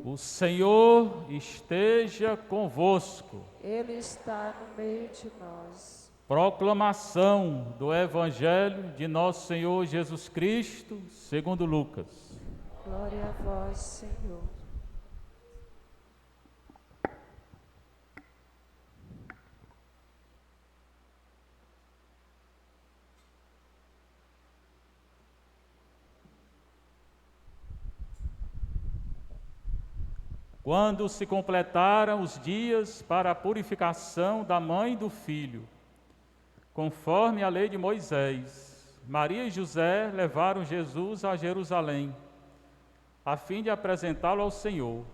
O Senhor esteja convosco. Ele está no meio de nós. Proclamação do Evangelho de nosso Senhor Jesus Cristo, segundo Lucas. Glória a vós, Senhor. Quando se completaram os dias para a purificação da mãe e do filho, conforme a lei de Moisés, Maria e José levaram Jesus a Jerusalém, a fim de apresentá-lo ao Senhor.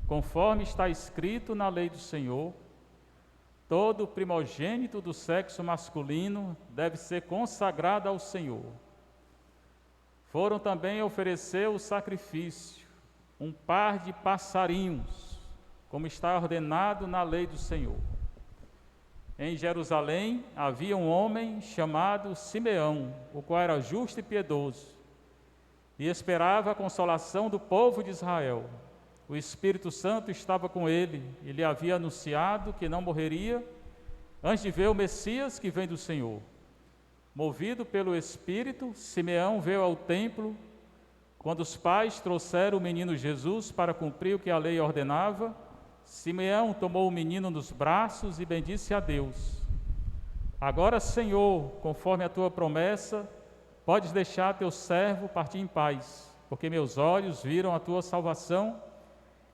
Conforme está escrito na lei do Senhor, todo primogênito do sexo masculino deve ser consagrado ao Senhor. Foram também oferecer o sacrifício, um par de passarinhos, como está ordenado na lei do Senhor. Em Jerusalém havia um homem chamado Simeão, o qual era justo e piedoso, e esperava a consolação do povo de Israel. O Espírito Santo estava com ele, e lhe havia anunciado que não morreria antes de ver o Messias que vem do Senhor. Movido pelo Espírito, Simeão veio ao templo. Quando os pais trouxeram o menino Jesus para cumprir o que a lei ordenava, Simeão tomou o menino nos braços e bendisse a Deus. Agora, Senhor, conforme a tua promessa, podes deixar teu servo partir em paz, porque meus olhos viram a tua salvação,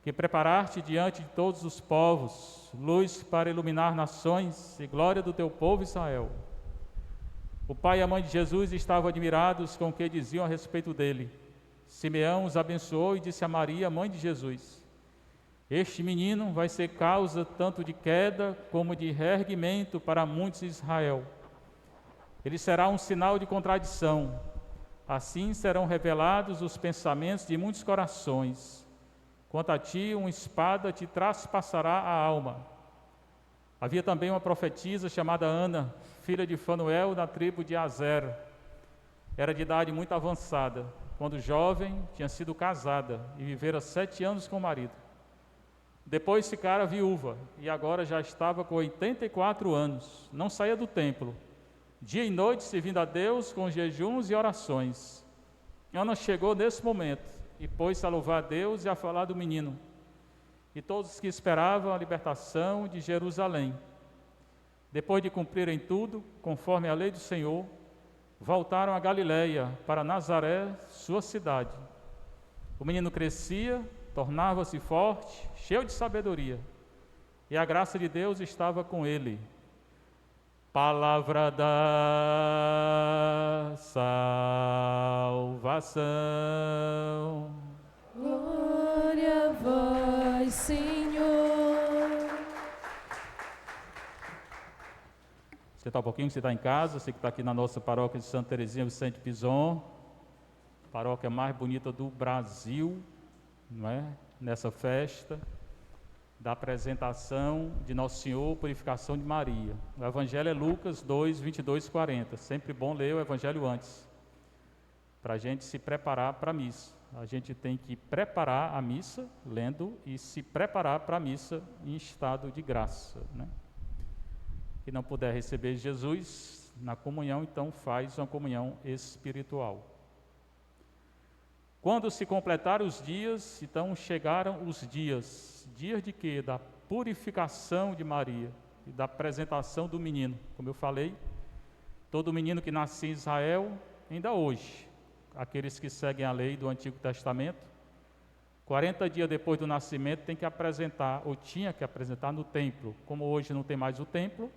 que preparaste diante de todos os povos, luz para iluminar nações e glória do teu povo Israel. O pai e a mãe de Jesus estavam admirados com o que diziam a respeito dele. Simeão os abençoou e disse a Maria, mãe de Jesus: este menino vai ser causa tanto de queda como de reerguimento para muitos em Israel. Ele será um sinal de contradição. Assim serão revelados os pensamentos de muitos corações. Quanto a ti, uma espada te traspassará a alma. Havia também uma profetisa chamada Ana, filha de Fanuel, da tribo de Azer. Era de idade muito avançada. Quando jovem, tinha sido casada e vivera 7 anos com o marido. Depois ficara viúva e agora já estava com 84 anos. Não saía do templo, dia e noite servindo a Deus com jejuns e orações. Ana chegou nesse momento e pôs-se a louvar a Deus e a falar do menino. E todos que esperavam a libertação de Jerusalém. Depois de cumprirem tudo, conforme a lei do Senhor, voltaram a Galiléia, para Nazaré, sua cidade. O menino crescia, tornava-se forte, cheio de sabedoria, e a graça de Deus estava com ele. Palavra da salvação. Glória a vós, Senhor. Sentar um pouquinho, você está em casa, você que está aqui na nossa paróquia de Santa Teresinha Vicente Pison, paróquia mais bonita do Brasil, não é? Nessa festa da apresentação de Nosso Senhor, purificação de Maria. O Evangelho é Lucas 2, 22, 40. Sempre bom ler o Evangelho antes, para a gente se preparar para a missa. A gente tem que preparar a missa, lendo, e se preparar para a missa em estado de graça, né? Que não puder receber Jesus na comunhão, então faz uma comunhão espiritual. Quando se completaram os dias, então chegaram os dias. Dias de quê? Da purificação de Maria e da apresentação do menino. Como eu falei, todo menino que nasce em Israel, ainda hoje, aqueles que seguem a lei do Antigo Testamento, 40 dias depois do nascimento tem que apresentar, ou tinha que apresentar no templo. Como hoje não tem mais o templo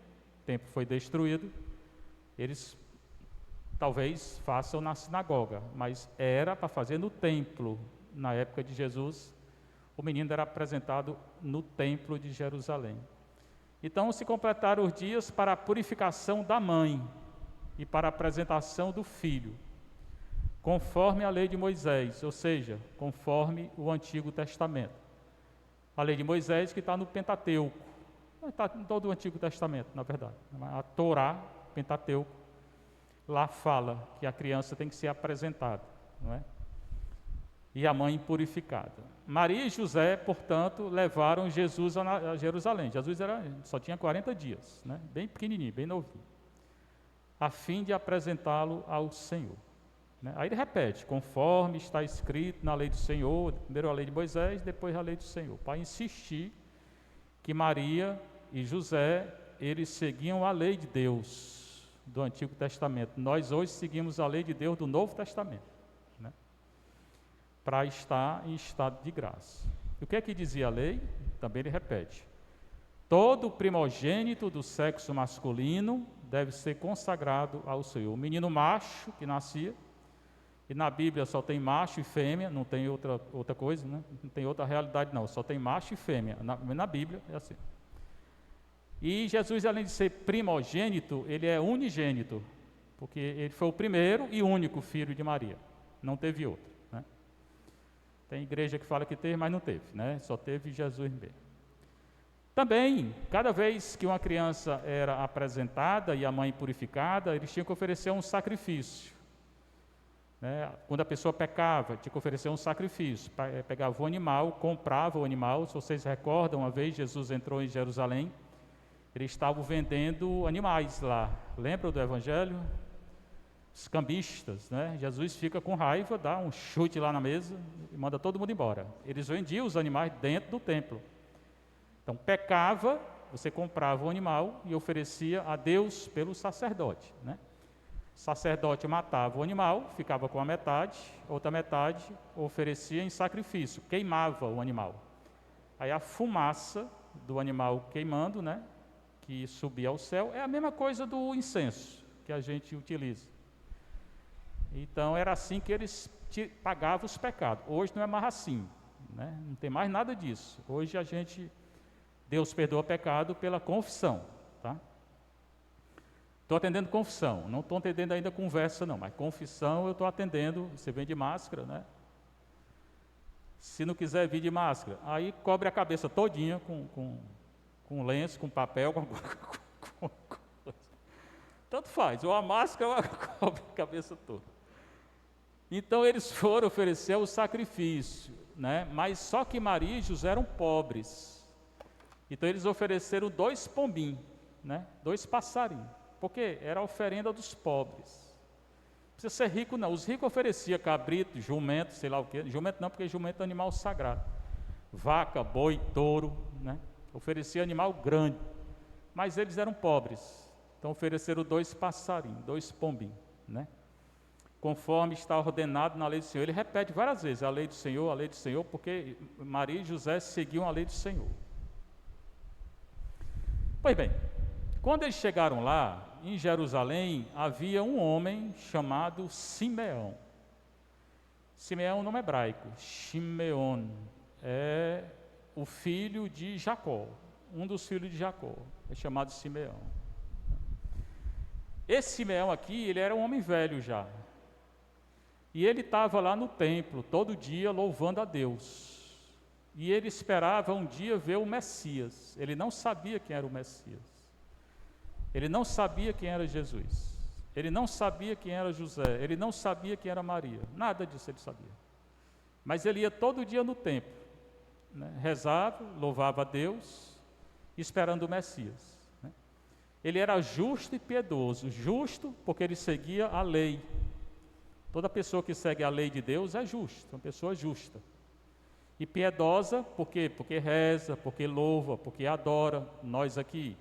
foi destruído, eles talvez façam na sinagoga, mas era para fazer no templo. Na época de Jesus, o menino era apresentado no templo de Jerusalém. Então se completaram os dias para a purificação da mãe e para a apresentação do filho, conforme a lei de Moisés, ou seja, conforme o Antigo Testamento. A lei de Moisés que está no Pentateuco, está em todo o Antigo Testamento, na verdade. A Torá, Pentateuco, lá fala que a criança tem que ser apresentada, não é? e a mãe purificada. Maria e José, portanto, levaram Jesus a Jerusalém. Jesus só tinha 40 dias, né? Bem pequenininho, bem novinho, a fim de apresentá-lo ao Senhor. Né? Aí ele repete, conforme está escrito na lei do Senhor, primeiro a lei de Moisés, depois a lei do Senhor, para insistir que Maria e José, eles seguiam a lei de Deus do Antigo Testamento. Nós hoje seguimos a lei de Deus do Novo Testamento, né? Para estar em estado de graça. O que é que dizia a lei? Também ele repete. Todo primogênito do sexo masculino deve ser consagrado ao Senhor. O menino macho que nascia, e na Bíblia só tem macho e fêmea, não tem outra coisa, né? Não tem outra realidade não, só tem macho e fêmea. Na Bíblia é assim. E Jesus, além de ser primogênito, ele é unigênito, porque ele foi o primeiro e único filho de Maria, não teve outro, né? Tem igreja que fala que teve, mas não teve, né? Só teve Jesus mesmo. Também, cada vez que uma criança era apresentada e a mãe purificada, eles tinham que oferecer um sacrifício, né? Quando a pessoa pecava, tinha que oferecer um sacrifício. Pegava o animal, comprava o animal. Se vocês recordam, uma vez Jesus entrou em Jerusalém, eles estavam vendendo animais lá. Lembra do Evangelho? Os cambistas, né? Jesus fica com raiva, dá um chute lá na mesa e manda todo mundo embora. Eles vendiam os animais dentro do templo. Então, pecava, você comprava o animal e oferecia a Deus pelo sacerdote, né? O sacerdote matava o animal, ficava com a metade, outra metade oferecia em sacrifício, queimava o animal. Aí a fumaça do animal queimando, né, que subia ao céu, é a mesma coisa do incenso que a gente utiliza. Então era assim que eles pagavam os pecados. Hoje não é mais assim, né? Não tem mais nada disso. Hoje Deus perdoa pecado pela confissão, tá? Estou atendendo confissão, não estou atendendo ainda conversa não, mas confissão eu estou atendendo. Você vem de máscara, né? Se não quiser vir de máscara, aí cobre a cabeça todinha com lenço, com papel, com tanto faz, ou a máscara ou cobre a cabeça toda. Então eles foram oferecer o sacrifício, né? Mas só que Maria e José eram pobres, então eles ofereceram 2 pombinhos, né? 2 passarinhos, porque era a oferenda dos pobres. Não precisa ser rico não, os ricos ofereciam cabrito, jumento, sei lá o que, jumento não, porque jumento é animal sagrado, vaca, boi, touro, né? Oferecia animal grande, mas eles eram pobres, então ofereceram 2 passarinhos, 2 pombinhos, né? Conforme está ordenado na lei do Senhor. Ele repete várias vezes a lei do Senhor, porque Maria e José seguiam a lei do Senhor. Pois bem, quando eles chegaram lá, em Jerusalém, havia um homem chamado Simeão. Simeão é um nome hebraico, Shimeon, é o filho de Jacó, um dos filhos de Jacó, é chamado Simeão. Esse Simeão aqui, ele era um homem velho já, e ele estava lá no templo, todo dia louvando a Deus, e ele esperava um dia ver o Messias. Ele não sabia quem era o Messias, ele não sabia quem era Jesus, ele não sabia quem era José, ele não sabia quem era Maria, nada disso ele sabia. Mas ele ia todo dia no templo, né? Rezava, louvava a Deus, esperando o Messias, né? Ele era justo e piedoso. Justo porque ele seguia a lei. Toda pessoa que segue a lei de Deus é justa, uma pessoa justa. E piedosa, por quê? Porque reza, porque louva, porque adora. Nós aqui,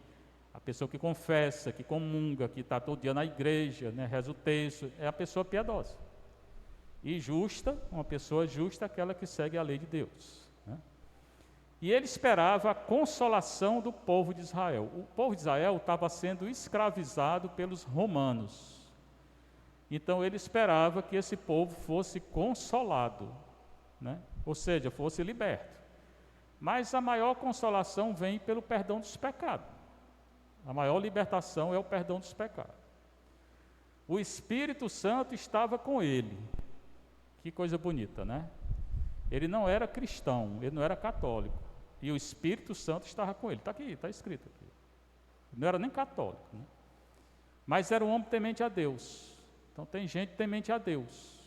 a pessoa que confessa, que comunga, que está todo dia na igreja, né, reza o texto, é a pessoa piedosa. E justa, uma pessoa justa, aquela que segue a lei de Deus, né? E ele esperava a consolação do povo de Israel. O povo de Israel estava sendo escravizado pelos romanos. Então ele esperava que esse povo fosse consolado, né? Ou seja, fosse liberto. Mas a maior consolação vem pelo perdão dos pecados. A maior libertação é o perdão dos pecados. O Espírito Santo estava com ele. Que coisa bonita, né? Ele não era cristão, ele não era católico. E o Espírito Santo estava com ele. Está aqui, está escrito aqui. Ele não era nem católico, né? Mas era um homem temente a Deus. Então tem gente temente a Deus,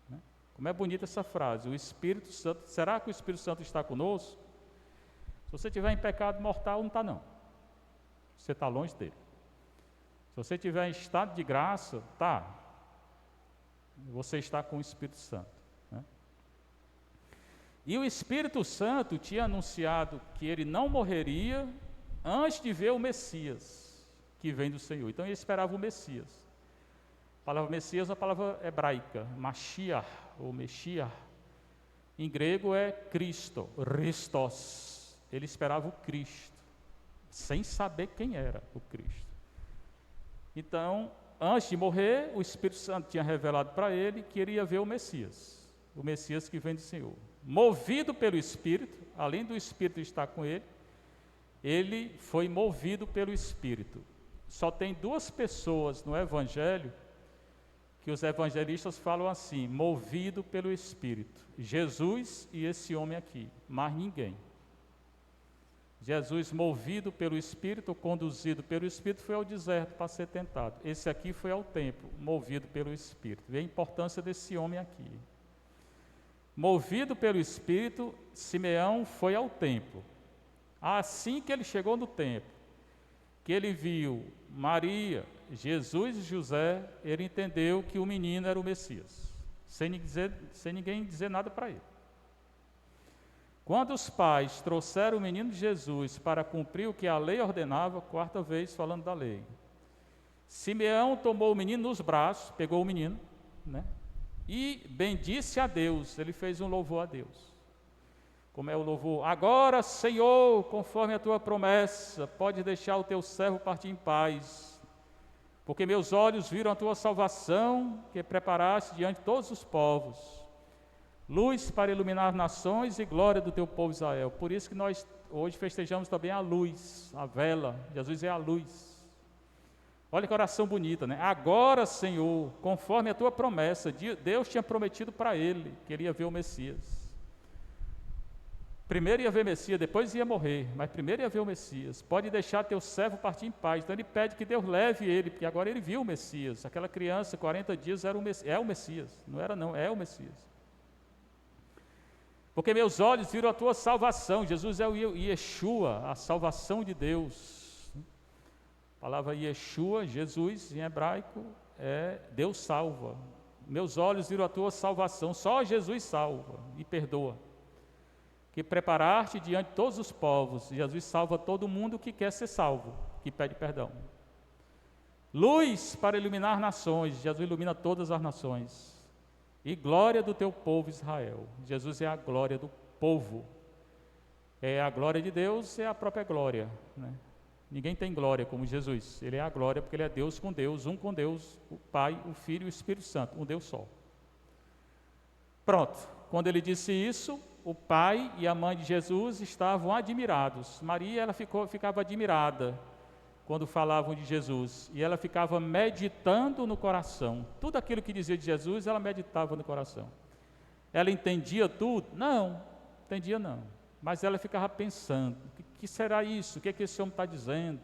né? Como é bonita essa frase, o Espírito Santo, será que o Espírito Santo está conosco? Se você estiver em pecado mortal, não está não. Você está longe dele. Se você estiver em estado de graça, tá. Você está com o Espírito Santo, né? E o Espírito Santo tinha anunciado que ele não morreria antes de ver o Messias, que vem do Senhor. Então ele esperava o Messias. A palavra Messias é uma palavra hebraica, Mashiach, ou Meshiach. Em grego é Cristo, Christos. Ele esperava o Cristo, sem saber quem era o Cristo. Então, antes de morrer, o Espírito Santo tinha revelado para ele que ele ia ver o Messias que vem do Senhor. Movido pelo Espírito, além do Espírito estar com ele foi movido pelo Espírito. Só tem duas pessoas no Evangelho que os evangelistas falam assim, movido pelo Espírito. Jesus e esse homem aqui, mais ninguém. Jesus, movido pelo Espírito, conduzido pelo Espírito, foi ao deserto para ser tentado. Esse aqui foi ao templo, movido pelo Espírito. Vê a importância desse homem aqui. Movido pelo Espírito, Simeão foi ao templo. Assim que ele chegou no templo, que ele viu Maria, Jesus e José, ele entendeu que o menino era o Messias, sem ninguém dizer nada para ele. Quando os pais trouxeram o menino de Jesus para cumprir o que a lei ordenava, quarta vez falando da lei, Simeão tomou o menino nos braços, pegou o menino, né, e bendisse a Deus, ele fez um louvor a Deus. Como é o louvor? Agora, Senhor, conforme a tua promessa, pode deixar o teu servo partir em paz, porque meus olhos viram a tua salvação, que preparaste diante de todos os povos, luz para iluminar nações e glória do teu povo Israel. Por isso que nós hoje festejamos também a luz, a vela. Jesus é a luz. Olha que oração bonita, né? Agora, Senhor, conforme a tua promessa, Deus tinha prometido para ele que ele ia ver o Messias. Primeiro ia ver o Messias, depois ia morrer, mas primeiro ia ver o Messias. Pode deixar teu servo partir em paz. Então ele pede que Deus leve ele, porque agora ele viu o Messias. Aquela criança, 40 dias, é o Messias. Não era não, é o Messias. Porque meus olhos viram a tua salvação. Jesus é o Yeshua, a salvação de Deus. A palavra Yeshua, Jesus, em hebraico, é Deus salva. Meus olhos viram a tua salvação. Só Jesus salva e perdoa. Que preparaste diante de todos os povos. Jesus salva todo mundo que quer ser salvo, que pede perdão. Luz para iluminar nações. Jesus ilumina todas as nações. E glória do teu povo Israel. Jesus é a glória do povo. É a glória de Deus, é a própria glória, né? Ninguém tem glória como Jesus. Ele é a glória porque ele é Deus, um com Deus, o Pai, o Filho e o Espírito Santo, um Deus só. Pronto. Quando ele disse isso, o pai e a mãe de Jesus estavam admirados. Maria, ela ficava admirada quando falavam de Jesus, e ela ficava meditando no coração. Tudo aquilo que dizia de Jesus, ela meditava no coração. Ela entendia tudo? Não, entendia não. Mas ela ficava pensando, o que será isso? O que esse homem está dizendo?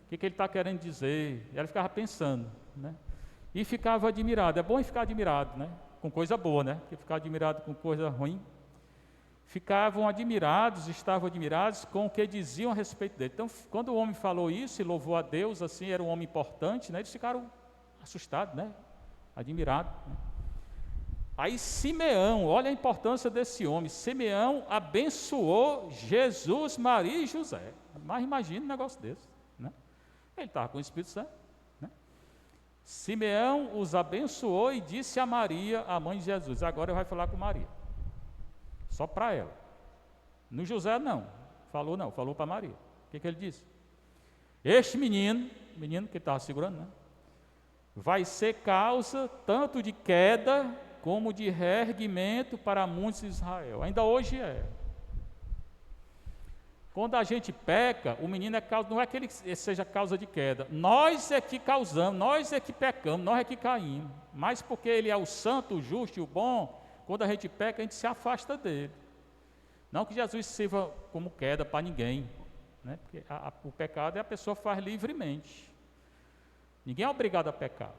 O que ele está querendo dizer? Ela ficava pensando, né? E ficava admirada. É bom ficar admirado, né? Com coisa boa, né? Porque ficar admirado com coisa ruim. Estavam admirados com o que diziam a respeito dele. Então, quando o homem falou isso e louvou a Deus, assim, era um homem importante, né? Eles ficaram assustados, né? Admirados, né? Aí Simeão, olha a importância desse homem. Simeão abençoou Jesus, Maria e José. Mas imagina um negócio desse, né? Ele estava com o Espírito Santo, né? Simeão os abençoou e disse a Maria, a mãe de Jesus, agora vai falar com Maria. Só para ela. No José não, falou para Maria. O que ele disse? Este menino que ele estava segurando, né? Vai ser causa tanto de queda como de reerguimento para muitos de Israel. Ainda hoje é. Quando a gente peca, o menino é causa, não é que ele seja causa de queda. Nós é que causamos, nós é que pecamos, nós é que caímos. Mas porque ele é o santo, o justo e o bom, quando a gente peca, a gente se afasta dele. Não que Jesus sirva como queda para ninguém, né? Porque o pecado a pessoa faz livremente. Ninguém é obrigado a pecar,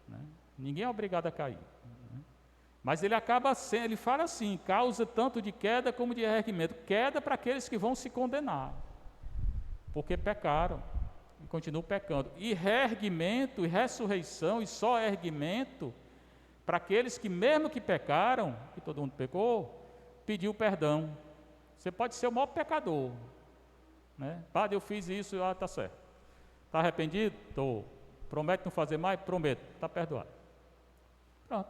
né? Ninguém é obrigado a cair, né? Mas ele acaba sendo, ele fala assim, causa tanto de queda como de erguimento. Queda para aqueles que vão se condenar, porque pecaram e continuam pecando. E reerguimento e ressurreição e só erguimento para aqueles que mesmo que pecaram, que todo mundo pecou, pediu perdão. Você pode ser o maior pecador, né? Padre, eu fiz isso, está certo. Está arrependido? Estou. Promete não fazer mais? Prometo. Está perdoado. Pronto.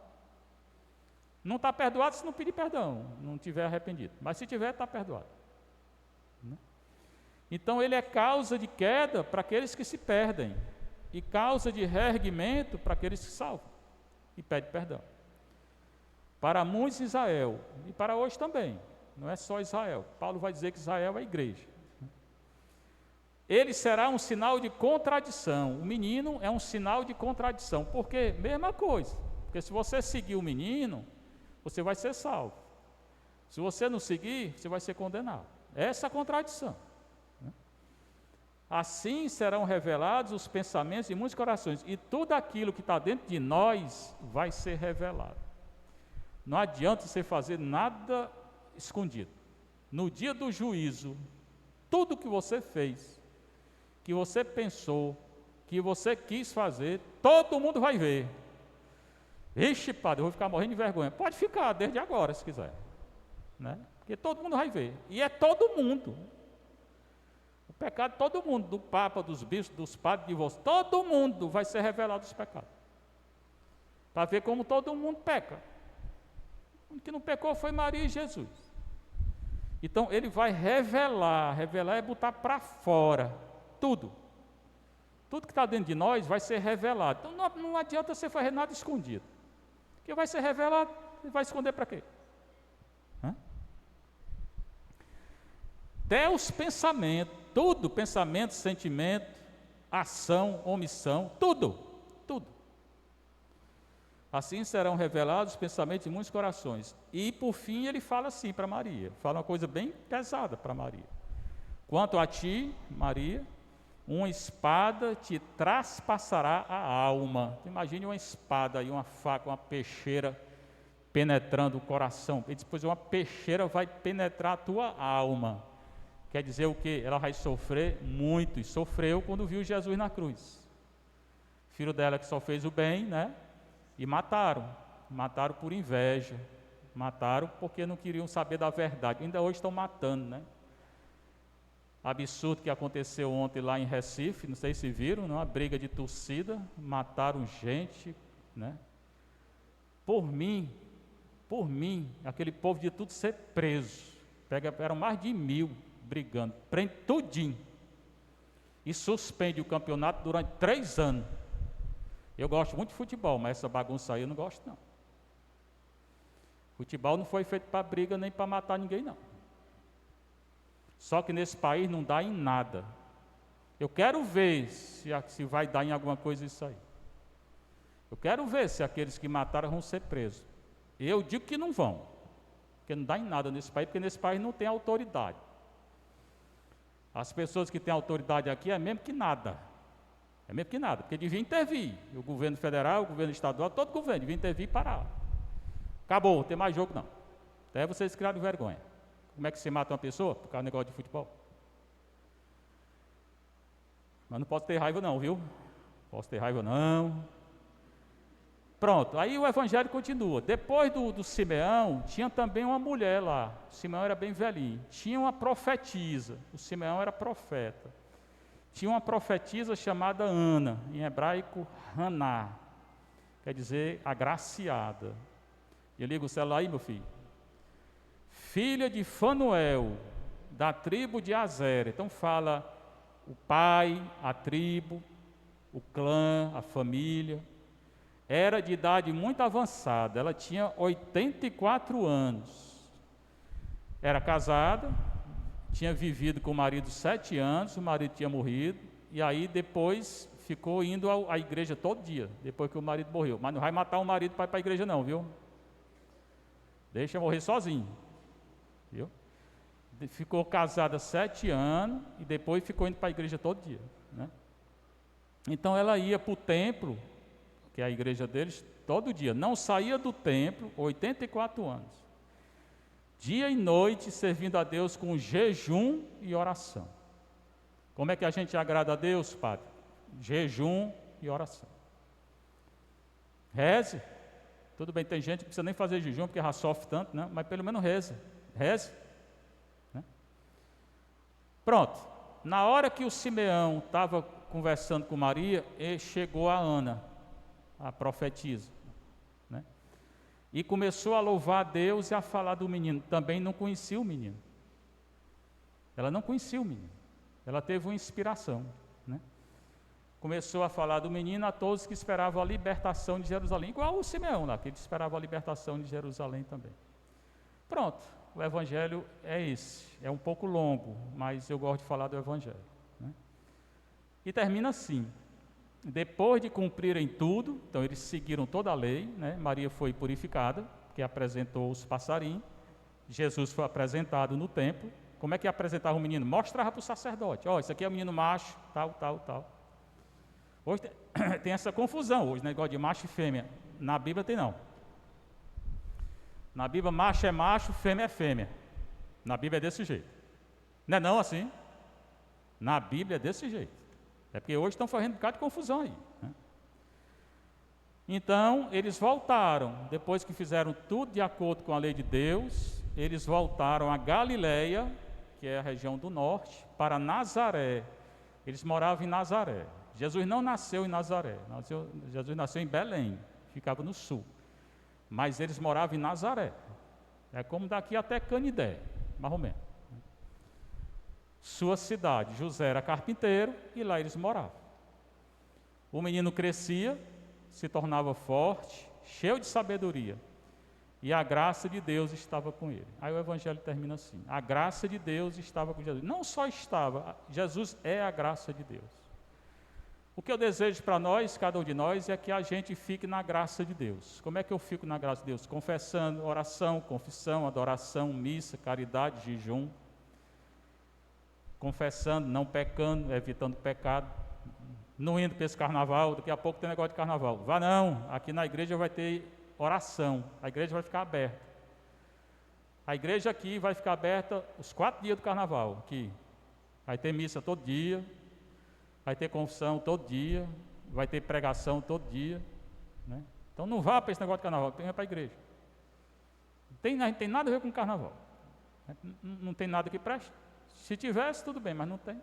Não está perdoado se não pedir perdão, não tiver arrependido. Mas se tiver, está perdoado. Então ele é causa de queda para aqueles que se perdem e causa de reerguimento para aqueles que se salvam e pedem perdão. Para muitos Israel, e para hoje também, não é só Israel. Paulo vai dizer que Israel é a igreja. Ele será um sinal de contradição. O menino é um sinal de contradição. Por quê? Mesma coisa. Porque se você seguir o menino, você vai ser salvo. Se você não seguir, você vai ser condenado. Essa é a contradição. Assim serão revelados os pensamentos de muitos corações, e tudo aquilo que está dentro de nós vai ser revelado. Não adianta você fazer nada escondido. No dia do juízo, tudo que você fez, que você pensou, que você quis fazer, todo mundo vai ver. Ixi, padre, eu vou ficar morrendo de vergonha. Pode ficar desde agora, se quiser, né? Porque todo mundo vai ver, e é todo mundo. O pecado de todo mundo, do Papa, dos bispos, dos padres, de você, todo mundo vai ser revelado os pecados. Para ver como todo mundo peca. O que não pecou foi Maria e Jesus. Então ele vai revelar é botar para fora, tudo. Tudo que está dentro de nós vai ser revelado. Então não adianta você fazer nada escondido. Porque vai ser revelado, e vai esconder para quê? Até os pensamentos, tudo, pensamento, sentimento, ação, omissão, tudo. Assim serão revelados os pensamentos de muitos corações. E por fim ele fala assim para Maria, fala uma coisa bem pesada para Maria. Quanto a ti, Maria, uma espada te traspassará a alma. Imagine uma espada e uma faca, uma peixeira penetrando o coração. E depois uma peixeira vai penetrar a tua alma. Quer dizer o quê? Ela vai sofrer muito, e sofreu quando viu Jesus na cruz. Filho dela que só fez o bem, né? E mataram por inveja, mataram porque não queriam saber da verdade, ainda hoje estão matando, né? Absurdo que aconteceu ontem lá em Recife, não sei se viram, uma briga de torcida, mataram gente, né? Por mim, aquele povo de tudo ser preso, eram mais de 1000 brigando, prende tudinho, e suspende o campeonato durante 3 anos. Eu gosto muito de futebol, mas essa bagunça aí eu não gosto não. Futebol não foi feito para briga nem para matar ninguém não. Só que nesse país não dá em nada. Eu quero ver se vai dar em alguma coisa isso aí. Eu quero ver se aqueles que mataram vão ser presos. Eu digo que não vão, porque não dá em nada nesse país, porque nesse país não tem autoridade. As pessoas que têm autoridade aqui é mesmo que nada. É mesmo que nada, porque devia intervir. O governo federal, o governo estadual, todo governo devia intervir e parar. Acabou, não tem mais jogo não. Até vocês criaram vergonha. Como é que você mata uma pessoa por causa do negócio de futebol? Mas não posso ter raiva não, viu? Posso ter raiva não. Pronto, aí o evangelho continua. Depois do Simeão, tinha também uma mulher lá. O Simeão era bem velhinho. Tinha uma profetisa. O Simeão era profeta. Tinha uma profetisa chamada Ana, em hebraico, Haná. Quer dizer, agraciada. E liga o celular aí, meu filho. Filha de Fanuel, da tribo de Azer. Então fala o pai, a tribo, o clã, a família. Era de idade muito avançada, ela tinha 84 anos. Era casada, tinha vivido com o marido 7 anos, o marido tinha morrido, e aí depois ficou indo à igreja todo dia, depois que o marido morreu. Mas não vai matar o marido para ir para a igreja não, viu? Deixa morrer sozinho, viu? Ficou casada 7 anos, e depois ficou indo para a igreja todo dia, né? Então ela ia para o templo, que é a igreja deles, todo dia. Não saía do templo, 84 anos. Dia e noite servindo a Deus com jejum e oração. Como é que a gente agrada a Deus, Padre? Jejum e oração. Reze. Tudo bem, tem gente que não precisa nem fazer jejum porque já sofre tanto, né? Mas pelo menos reze. Reze. Né? Pronto. Na hora que o Simeão estava conversando com Maria, chegou a Ana, a profetisa, né? E começou a louvar a Deus e a falar do menino. Também não conhecia o menino. Ela não conhecia o menino. Ela teve uma inspiração, né? Começou a falar do menino a todos que esperavam a libertação de Jerusalém, igual o Simeão lá, que ele esperava a libertação de Jerusalém também. Pronto, o evangelho é esse. É um pouco longo, mas eu gosto de falar do evangelho, né? E termina assim: depois de cumprirem tudo, então eles seguiram toda a lei, né? Maria foi purificada, que apresentou os passarinhos. Jesus foi apresentado no templo. Como é que apresentava o menino? Mostrava para o sacerdote: ó, isso aqui é o menino macho, tal, tal, tal. Hoje tem essa confusão, hoje, negócio de macho e fêmea. Na Bíblia tem não. Na Bíblia, macho é macho, fêmea é fêmea. Na Bíblia é desse jeito. Não é não assim? Na Bíblia é desse jeito. É porque hoje estão fazendo um bocado de confusão aí, né? Então, eles voltaram, depois que fizeram tudo de acordo com a lei de Deus, eles voltaram a Galileia, que é a região do norte, para Nazaré. Eles moravam em Nazaré. Jesus não nasceu em Nazaré, Jesus nasceu em Belém, ficava no sul. Mas eles moravam em Nazaré. É como daqui até Canidé, mais ou menos. Sua cidade. José era carpinteiro e lá eles moravam. O menino crescia, se tornava forte, cheio de sabedoria, e a graça de Deus estava com ele. Aí o evangelho termina assim: a graça de Deus estava com Jesus. Não só estava, Jesus é a graça de Deus. O que eu desejo para nós, cada um de nós, é que a gente fique na graça de Deus. Como é que eu fico na graça de Deus? Confessando, oração, confissão, adoração, missa, caridade, jejum. Confessando, não pecando, evitando pecado. Não indo para esse carnaval, daqui a pouco tem negócio de carnaval. Vá não, aqui na igreja vai ter oração, a igreja vai ficar aberta. A igreja aqui vai ficar aberta os 4 dias do carnaval, aqui. Vai ter missa todo dia, vai ter confissão todo dia, vai ter pregação todo dia, né? Então não vá para esse negócio de carnaval, venha para a igreja. Não tem nada a ver com carnaval. Não tem nada que preste. Se tivesse, tudo bem, mas não tem.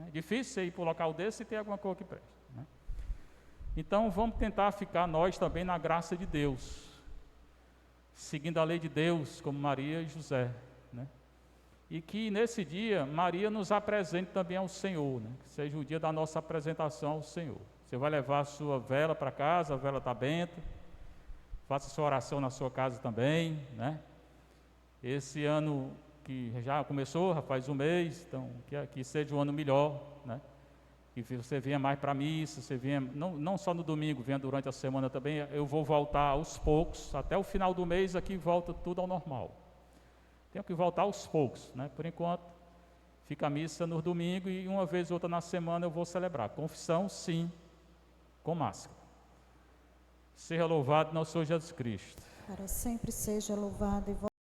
É difícil você ir para um local desse e ter alguma coisa que preste, né? Então vamos tentar ficar nós também na graça de Deus, seguindo a lei de Deus, como Maria e José, né? E que nesse dia Maria nos apresente também ao Senhor, né? Que seja o dia da nossa apresentação ao Senhor. Você vai levar a sua vela para casa, a vela está benta, faça sua oração na sua casa também, né? Esse ano que já começou, já faz um mês, então que seja um ano melhor, né? Que você venha mais para a missa, você venha, não só no domingo, venha durante a semana também. Eu vou voltar aos poucos, até o final do mês aqui volta tudo ao normal. Tenho que voltar aos poucos, né? Por enquanto, fica a missa no domingo e uma vez ou outra na semana eu vou celebrar. Confissão, sim, com máscara. Seja louvado nosso Senhor Jesus Cristo. Para sempre seja louvado e